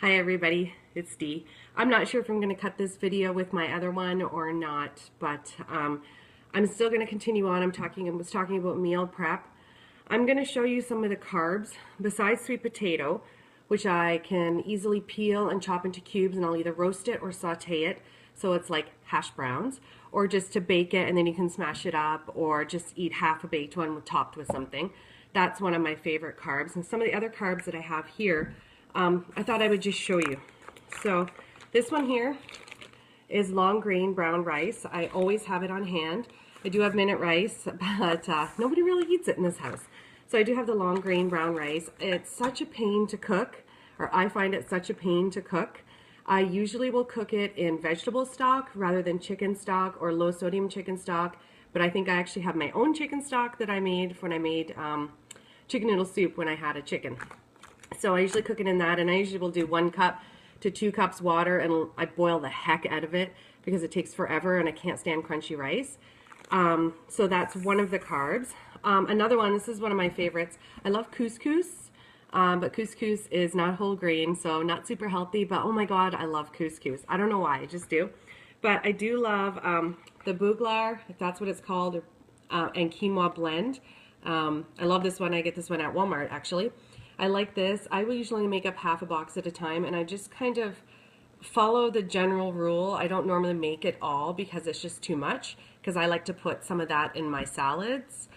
Hi everybody, it's Dee. I'm not sure if I'm going to cut this video with my other one or not, but I'm still going to continue on. I was talking about meal prep. I'm going to show you some of the carbs besides sweet potato, which I can easily peel and chop into cubes, and I'll either roast it or saute it so it's like hash browns, or just to bake it and then you can smash it up, or just eat half a baked one topped with something. That's one of my favorite carbs. And some of the other carbs that I have here, I thought I would just show you. So this one here is long grain brown rice. I always have it on hand. I do have minute rice, but nobody really eats it in this house. So I do have the long grain brown rice. It's such a pain to cook, or I find it such a pain to cook. I usually will cook it in vegetable stock rather than chicken stock or low sodium chicken stock, but I think I actually have my own chicken stock that I made when I made chicken noodle soup when I had a chicken. So I usually cook it in that, and I usually will do 1 cup to 2 cups water, and I boil the heck out of it because it takes forever and I can't stand crunchy rice. So that's one of the carbs. Another one, this is one of my favorites. I love couscous, but couscous is not whole grain, so not super healthy, but oh my God, I love couscous. I don't know why, I just do. But I do love the bouglar, if that's what it's called, and quinoa blend. I love this one. I get this one at Walmart, actually. I like this. I will usually make up half a box at a time, and I just kind of follow the general rule. I don't normally make it all because it's just too much, because I like to put some of that in my salads.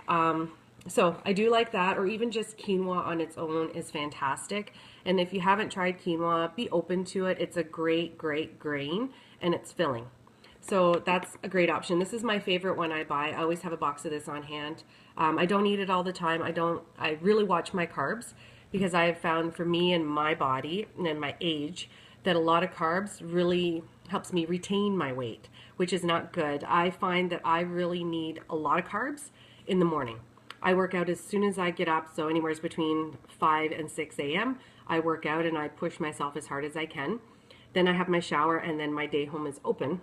So I do like that, or even just quinoa on its own is fantastic. And if you haven't tried quinoa, be open to it. It's a great, great grain, and it's filling. So that's a great option. This is my favorite one I buy. I always have a box of this on hand. I don't eat it all the time. I really watch my carbs, because I have found for me and my body and my age that a lot of carbs really helps me retain my weight, which is not good. I find that I really need a lot of carbs in the morning. I work out as soon as I get up, so anywhere between 5 and 6 a.m. I work out and I push myself as hard as I can. Then I have my shower, and then my day home is open.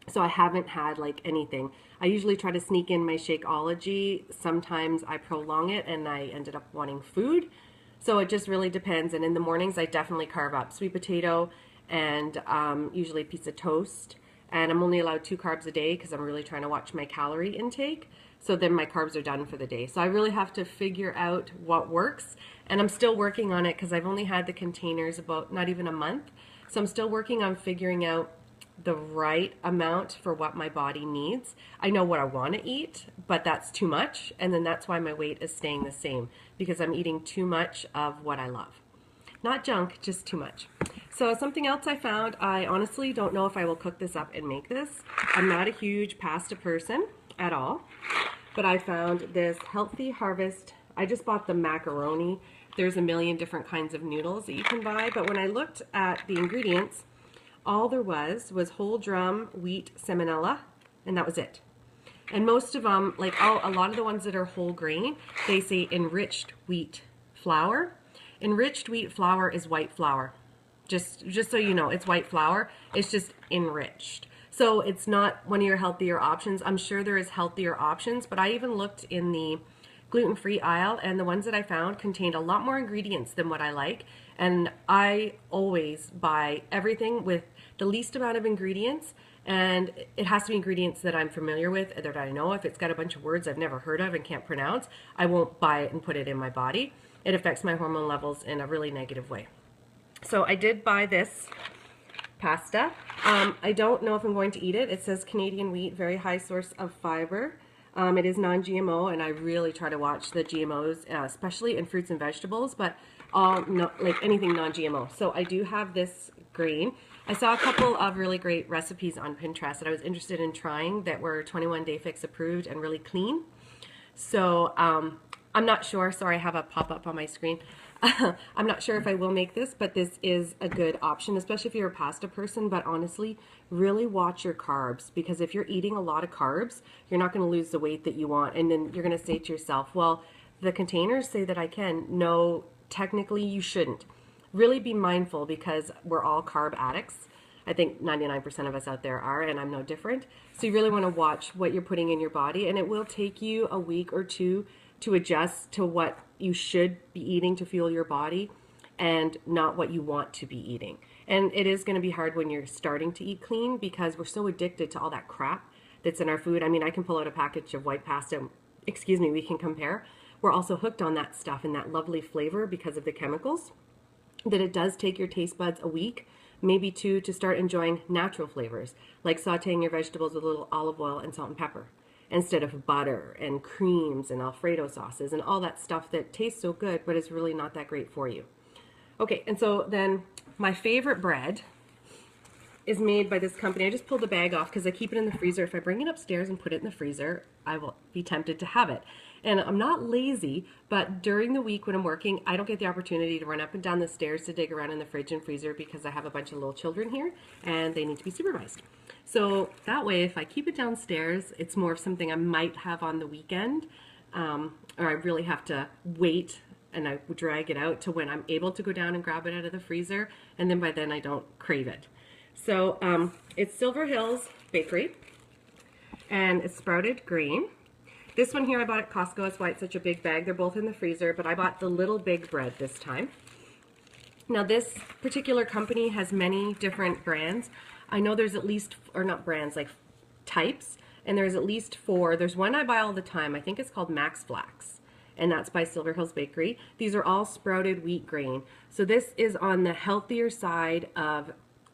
So I haven't had like anything. I usually try to sneak in my Shakeology. Sometimes I prolong it and I ended up wanting food. So it just really depends. And in the mornings, I definitely carve up sweet potato and usually a piece of toast. And I'm only allowed 2 carbs a day because I'm really trying to watch my calorie intake. So then my carbs are done for the day. So I really have to figure out what works. And I'm still working on it because I've only had the containers about not even a month. So I'm still working on figuring out the right amount for what my body needs. I know what I want to eat, but that's too much, and then that's why my weight is staying the same, because I'm eating too much of what I love. Not junk, just too much. So something else I found, I honestly don't know if I will cook this up and make this. I'm not a huge pasta person at all, but I found this Healthy Harvest. I just bought the macaroni. There's a million different kinds of noodles that you can buy, but when I looked at the ingredients, all there was whole drum wheat seminella, and that was it. And most of them, like a lot of the ones that are whole grain, they say enriched wheat flour. Enriched wheat flour is white flour. Just so you know, it's white flour. It's just enriched. So it's not one of your healthier options. I'm sure there is healthier options, but I even looked in the gluten-free aisle, and the ones that I found contained a lot more ingredients than what I like. And I always buy everything with the least amount of ingredients, and it has to be ingredients that I'm familiar with, that I know. If it's got a bunch of words I've never heard of and can't pronounce, I won't buy it and put it in my body. It affects my hormone levels in a really negative way. So I did buy this pasta. I don't know if I'm going to eat it. It says Canadian wheat, very high source of fiber. It is non-GMO, and I really try to watch the GMOs, especially in fruits and vegetables, but like anything non-GMO. So I do have this grain. I saw a couple of really great recipes on Pinterest that I was interested in trying that were 21 Day Fix approved and really clean. So I'm not sure. Sorry, I have a pop-up on my screen. I'm not sure if I will make this, but this is a good option, especially if you're a pasta person. But honestly, really watch your carbs, because if you're eating a lot of carbs, you're not going to lose the weight that you want. And then you're going to say to yourself, well, the containers say that I can. No, technically you shouldn't. Really be mindful, because we're all carb addicts. I think 99% of us out there are, and I'm no different. So you really want to watch what you're putting in your body, and it will take you a week or two to adjust to what you should be eating to fuel your body. and not what you want to be eating. And it is going to be hard when you're starting to eat clean because we're so addicted to all that crap that's in our food. I mean, I can pull out a package of white pasta, excuse me, we can compare. We're also hooked on that stuff and that lovely flavor because of the chemicals, that it does take your taste buds a week, maybe two, to start enjoying natural flavors, like sauteing your vegetables with a little olive oil and salt and pepper, instead of butter and creams and Alfredo sauces and all that stuff that tastes so good, but is really not that great for you. Okay, and so then my favorite bread is made by this company. I just pulled the bag off because I keep it in the freezer. If I bring it upstairs and put it in the freezer, I will be tempted to have it. And I'm not lazy, but during the week when I'm working, I don't get the opportunity to run up and down the stairs to dig around in the fridge and freezer because I have a bunch of little children here and they need to be supervised. So that way, if I keep it downstairs, it's more of something I might have on the weekend, or I really have to wait and I drag it out to when I'm able to go down and grab it out of the freezer, and then by then I don't crave it. So it's Silver Hills Bakery, and it's sprouted grain. This one here I bought at Costco. That's why it's such a big bag. They're both in the freezer, but I bought the little big bread this time. Now this particular company has many different brands. I know there's at least, or not brands, like types, and there's at least 4. There's one I buy all the time. I think it's called Max Flax, and that's by Silver Hills Bakery. These are all sprouted wheat grain. So this is on the healthier side of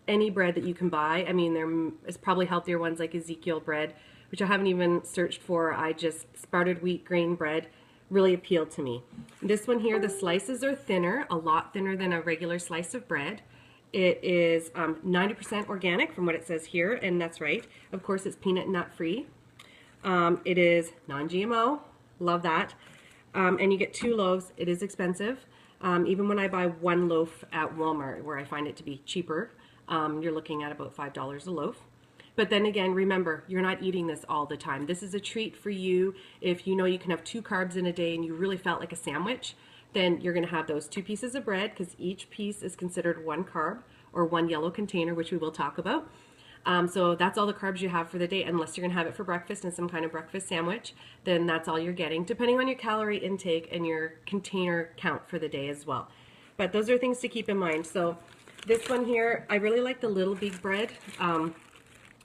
any bread that you can buy. I mean, there's probably healthier ones like Ezekiel bread, which I haven't even searched for. I just sprouted wheat grain bread really appealed to me. This one here, the slices are thinner, a lot thinner than a regular slice of bread. It is 90% organic from what it says here, and that's right. Of course, it's peanut and nut free. It is non-GMO, love that. And you get 2 loaves. It is expensive. Even when I buy 1 loaf at Walmart, where I find it to be cheaper, you're looking at about $5 a loaf. But then again, remember, you're not eating this all the time. This is a treat for you. If you know you can have 2 carbs in a day and you really felt like a sandwich, then you're going to have those 2 pieces of bread, because each piece is considered 1 carb, or 1 yellow container, which we will talk about. So that's all the carbs you have for the day, unless you're going to have it for breakfast in some kind of breakfast sandwich, then that's all you're getting, depending on your calorie intake and your container count for the day as well. But those are things to keep in mind. So this one here, I really like the little big bread,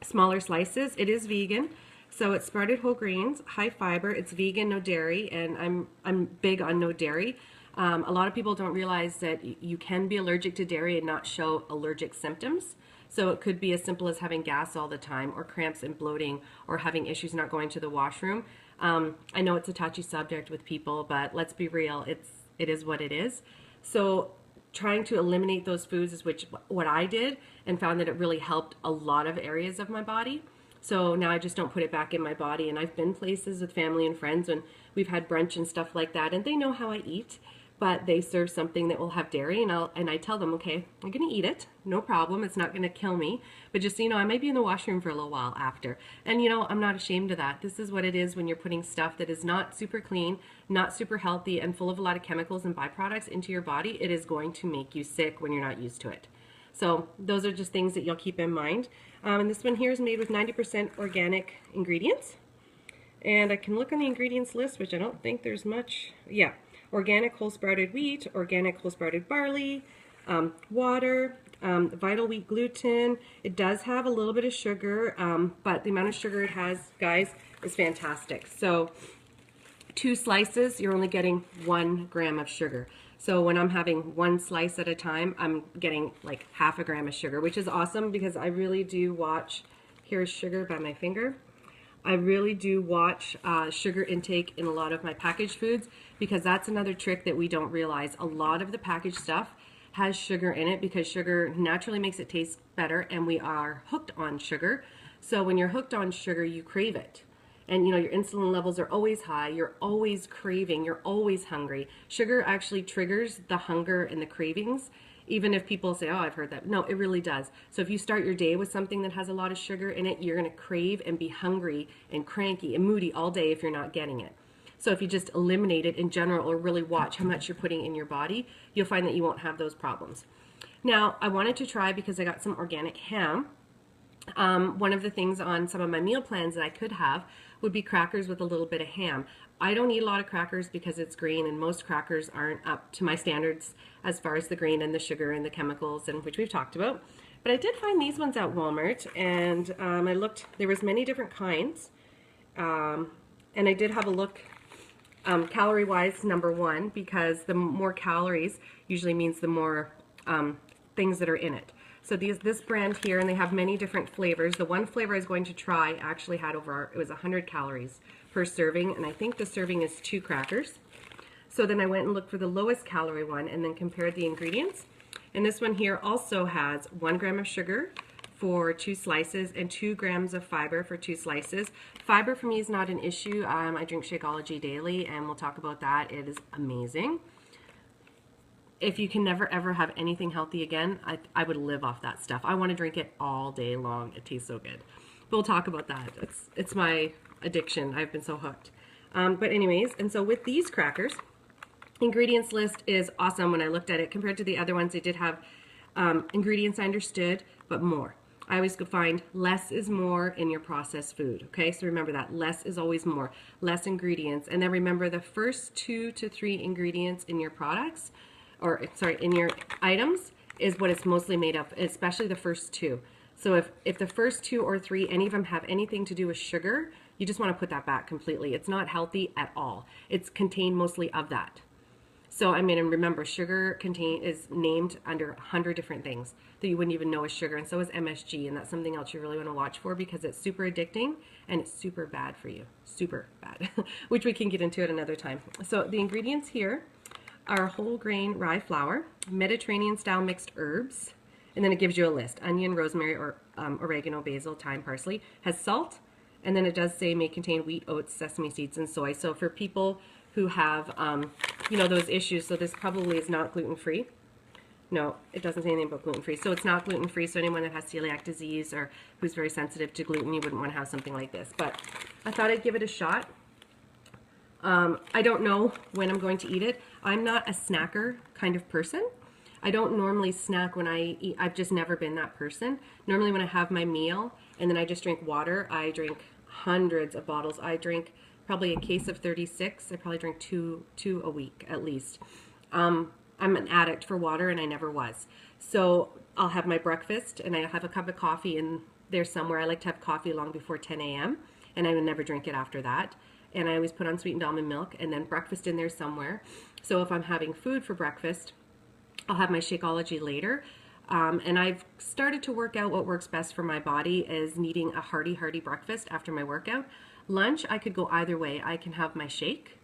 smaller slices. It is vegan, so it's sprouted whole grains, high fiber. It's vegan, no dairy, and I'm big on no dairy. A lot of people don't realize that you can be allergic to dairy and not show allergic symptoms. So it could be as simple as having gas all the time, or cramps and bloating, or having issues not going to the washroom. I know it's a touchy subject with people, but let's be real, it is what it is. So trying to eliminate those foods is what I did, and found that it really helped a lot of areas of my body. So now I just don't put it back in my body, and I've been places with family and friends when we've had brunch and stuff like that, and they know how I eat, but they serve something that will have dairy, and I tell them, okay, I'm gonna eat it, no problem, it's not gonna kill me, but just so you know, I might be in the washroom for a little while after. And you know, I'm not ashamed of that. This is what it is when you're putting stuff that is not super clean, not super healthy, and full of a lot of chemicals and byproducts into your body. It is going to make you sick when you're not used to it. So those are just things that you'll keep in mind. And this one here is made with 90% organic ingredients. And I can look on the ingredients list, which I don't think there's much. Yeah. Organic whole sprouted wheat, organic whole sprouted barley, water, vital wheat gluten. It does have a little bit of sugar, but the amount of sugar it has, guys, is fantastic. So 2 slices, you're only getting 1 gram of sugar. So when I'm having 1 slice at a time, I'm getting like half a gram of sugar, which is awesome because I really do watch, here's sugar by my finger. I really do watch sugar intake in a lot of my packaged foods, because that's another trick that we don't realize. A lot of the packaged stuff has sugar in it because sugar naturally makes it taste better, and we are hooked on sugar. So when you're hooked on sugar, you crave it. And you know, your insulin levels are always high, you're always craving, you're always hungry. Sugar actually triggers the hunger and the cravings, even if people say, oh, I've heard that. No, it really does. So if you start your day with something that has a lot of sugar in it, you're gonna crave and be hungry and cranky and moody all day if you're not getting it. So if you just eliminate it in general, or really watch how much you're putting in your body, you'll find that you won't have those problems. Now, I wanted to try, because I got some organic ham, One of the things on some of my meal plans that I could have would be crackers with a little bit of ham. I don't eat a lot of crackers because it's green, and most crackers aren't up to my standards as far as the grain and the sugar and the chemicals, and which we've talked about. But I did find these ones at Walmart, and I looked. There was many different kinds, and I did have a look. Calorie-wise, number one, because the more calories usually means the more things that are in it. So this brand here, and they have many different flavors. The one flavor I was going to try actually had it was 100 calories per serving, and I think the serving is 2 crackers. So then I went and looked for the lowest calorie one and then compared the ingredients. And this one here also has 1 gram of sugar for 2 slices and 2 grams of fiber for 2 slices. Fiber for me is not an issue. I drink Shakeology daily, and we'll talk about that. It is amazing. If you can never ever have anything healthy again, I would live off that stuff. I want to drink it all day long. It tastes so good. But we'll talk about that. It's my addiction. I've been so hooked. But anyways, and so with these crackers, ingredients list is awesome. When I looked at it compared to the other ones, they did have ingredients I understood, but more. I always find less is more in your processed food. Okay, so remember that less is always more. Less ingredients, and then remember the first 2 to 3 ingredients in your products, or sorry, in your items, is what it's mostly made of, especially the first 2. So if the first 2 or 3, any of them have anything to do with sugar, you just want to put that back completely. It's not healthy at all. It's contained mostly of that. So I mean, and remember, sugar is named under 100 different things that you wouldn't even know is sugar, and so is MSG, and that's something else you really want to watch for because it's super addicting and it's super bad for you. Super bad, which we can get into at another time. So the ingredients here are whole grain rye flour, Mediterranean style mixed herbs, and then it gives you a list: onion, rosemary, or oregano, basil, thyme, parsley. Has salt, and then it does say may contain wheat, oats, sesame seeds, and soy. So for people who have, you know, those issues, so this probably is not gluten-free. No, it doesn't say anything about gluten-free. So it's not gluten-free, so anyone that has celiac disease or who's very sensitive to gluten, you wouldn't want to have something like this. But I thought I'd give it a shot. I don't know when I'm going to eat it. I'm not a snacker kind of person. I don't normally snack when I eat. I've just never been that person. Normally when I have my meal and then I just drink water, I drink hundreds of bottles. I drink probably a case of 36. I probably drink two a week at least. I'm an addict for water, and I never was. So I'll have my breakfast and I'll have a cup of coffee in there somewhere. I like to have coffee long before 10 a.m. and I would never drink it after that. And I always put on sweetened almond milk and then breakfast in there somewhere. So if I'm having food for breakfast, I'll have my Shakeology later. And I've started to work out what works best for my body is needing a hearty breakfast after my workout. Lunch, I could go either way. I can have my shake,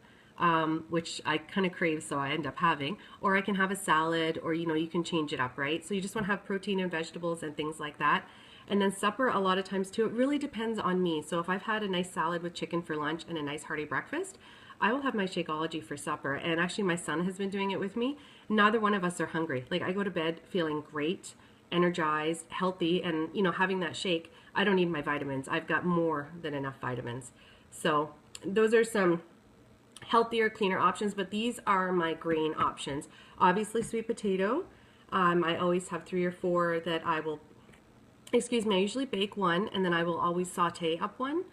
which I kind of crave, so I end up having, or I can have a salad, or, you know, you can change it up, right? So you just want to have protein and vegetables and things like that. And then supper, a lot of times too, it really depends on me. So if I've had a nice salad with chicken for lunch and a nice hearty breakfast, I will have my Shakeology for supper. And actually my son has been doing it with me. Neither one of us are hungry. Like, I go to bed feeling great, energized, healthy, and, you know, having that shake, I don't need my vitamins. I've got more than enough vitamins. So those are some healthier, cleaner options, but these are my grain options. Obviously sweet potato. I always have 3 or 4 that I will, excuse me, I usually bake one and then I will always saute up one.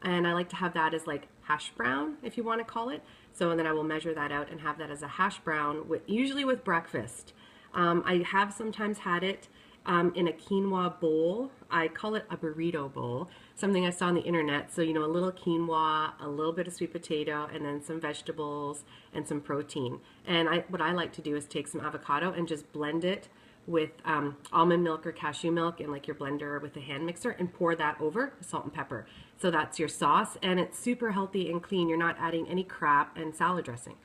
And I like to have that as like hash brown, if you want to call it. So then I will measure that out and have that as a hash brown, usually with breakfast. I have sometimes had it in a quinoa bowl. I call it a burrito bowl, something I saw on the internet. So, you know, a little quinoa, a little bit of sweet potato, and then some vegetables and some protein. And what I like to do is take some avocado and just blend it with almond milk or cashew milk in like your blender with a hand mixer and pour that over with salt and pepper. So that's your sauce, and it's super healthy and clean. You're not adding any crap and salad dressing.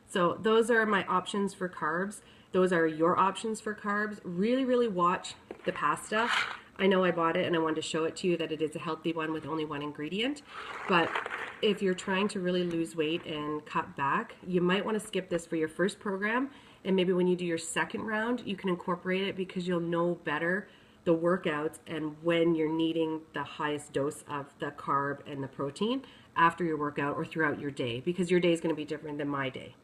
So those are my options for carbs. Those are your options for carbs. Really, really watch the pasta. I know I bought it and I wanted to show it to you that it is a healthy one with only 1 ingredient. But if you're trying to really lose weight and cut back, you might want to skip this for your first program. And maybe when you do your second round, you can incorporate it because you'll know better the workouts and when you're needing the highest dose of the carb and the protein after your workout or throughout your day, because your day is going to be different than my day.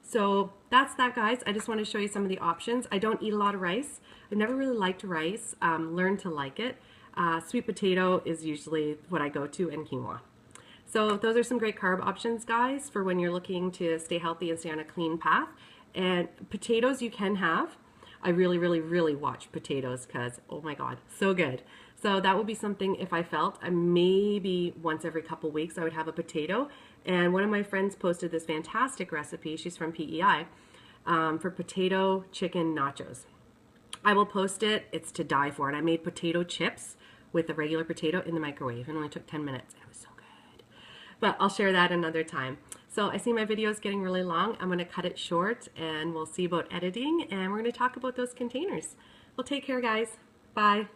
So that's that, guys. I just want to show you some of the options. I don't eat a lot of rice. I've never really liked rice. Learned to like it. Sweet potato is usually what I go to, and quinoa. So those are some great carb options, guys, for when you're looking to stay healthy and stay on a clean path. And potatoes you can have. I really, really, really watch potatoes because, oh my God, so good. So that would be something if I felt maybe once every couple weeks I would have a potato. And one of my friends posted this fantastic recipe. She's from PEI for potato chicken nachos. I will post it. It's to die for. And I made potato chips with a regular potato in the microwave. It only took 10 minutes. It was so good. But I'll share that another time. So I see my video is getting really long. I'm going to cut it short and we'll see about editing. And we're going to talk about those containers. Well, take care, guys. Bye.